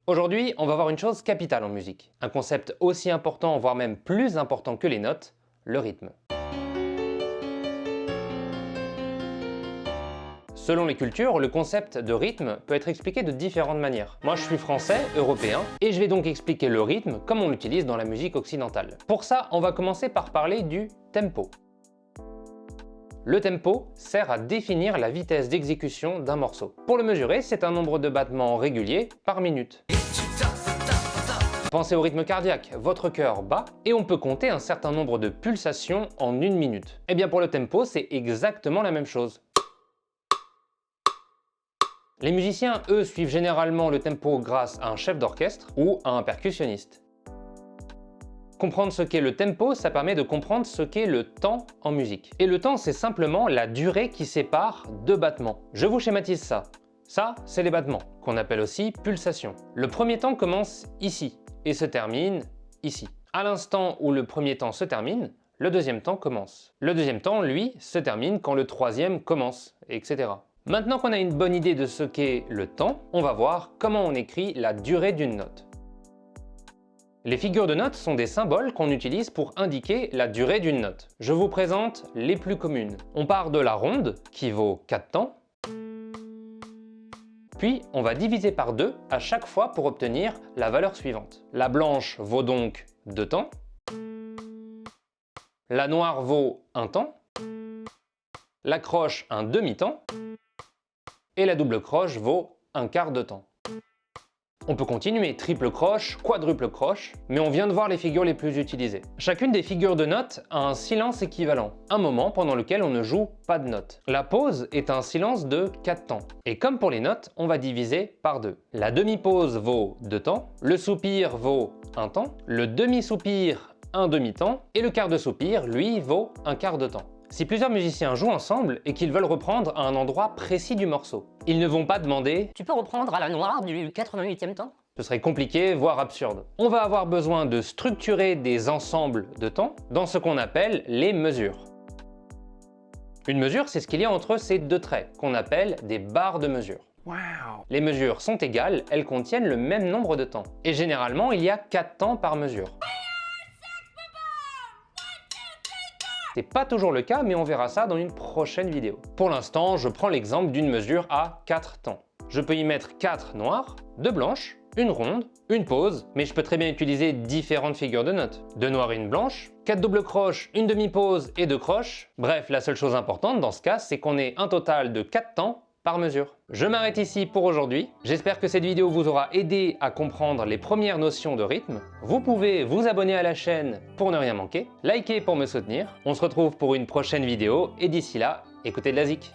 Aujourd'hui, on va voir une chose capitale en musique, un concept aussi important, voire même plus important que les notes, le rythme. Selon les cultures, le concept de rythme peut être expliqué de différentes manières. Moi je suis français, européen, et je vais donc expliquer le rythme comme on l'utilise dans la musique occidentale. Pour ça, on va commencer par parler du tempo. Le tempo sert à définir la vitesse d'exécution d'un morceau. Pour le mesurer, c'est un nombre de battements réguliers par minute. Pensez au rythme cardiaque, votre cœur bat et on peut compter un certain nombre de pulsations en une minute. Et bien pour le tempo, c'est exactement la même chose. Les musiciens, eux, suivent généralement le tempo grâce à un chef d'orchestre ou à un percussionniste. Comprendre ce qu'est le tempo, ça permet de comprendre ce qu'est le temps en musique. Et le temps, c'est simplement la durée qui sépare deux battements. Je vous schématise ça. Ça, c'est les battements, qu'on appelle aussi pulsations. Le premier temps commence ici et se termine ici. À l'instant où le premier temps se termine, le deuxième temps commence. Le deuxième temps, lui, se termine quand le troisième commence, etc. Maintenant qu'on a une bonne idée de ce qu'est le temps, on va voir comment on écrit la durée d'une note. Les figures de notes sont des symboles qu'on utilise pour indiquer la durée d'une note. Je vous présente les plus communes. On part de la ronde, qui vaut 4 temps, puis on va diviser par 2 à chaque fois pour obtenir la valeur suivante. La blanche vaut donc 2 temps, la noire vaut 1 temps, la croche un demi-temps, et la double croche vaut un quart de temps. On peut continuer, triple croche, quadruple croche, mais on vient de voir les figures les plus utilisées. Chacune des figures de notes a un silence équivalent, un moment pendant lequel on ne joue pas de notes. La pause est un silence de 4 temps. Et comme pour les notes, on va diviser par 2. La demi-pause vaut 2 temps, le soupir vaut 1 temps, le demi-soupir un demi-temps, et le quart de soupir, lui, vaut un quart de temps. Si plusieurs musiciens jouent ensemble et qu'ils veulent reprendre à un endroit précis du morceau, ils ne vont pas demander « Tu peux reprendre à la noire du 88e temps ?» Ce serait compliqué, voire absurde. On va avoir besoin de structurer des ensembles de temps dans ce qu'on appelle les mesures. Une mesure, c'est ce qu'il y a entre ces deux traits, qu'on appelle des barres de mesure. Wow. Les mesures sont égales, elles contiennent le même nombre de temps. Et généralement, il y a 4 temps par mesure. C'est pas toujours le cas, mais on verra ça dans une prochaine vidéo. Pour l'instant, je prends l'exemple d'une mesure à 4 temps. Je peux y mettre 4 noirs, 2 blanches, une ronde, une pause, mais je peux très bien utiliser différentes figures de notes. 2 noirs et une blanche, 4 doubles croches, une demi-pause et 2 croches. Bref, la seule chose importante dans ce cas, c'est qu'on ait un total de 4 temps par mesure. Je m'arrête ici pour aujourd'hui. J'espère que cette vidéo vous aura aidé à comprendre les premières notions de rythme. Vous pouvez vous abonner à la chaîne pour ne rien manquer, liker pour me soutenir. On se retrouve pour une prochaine vidéo et d'ici là, écoutez de la zik.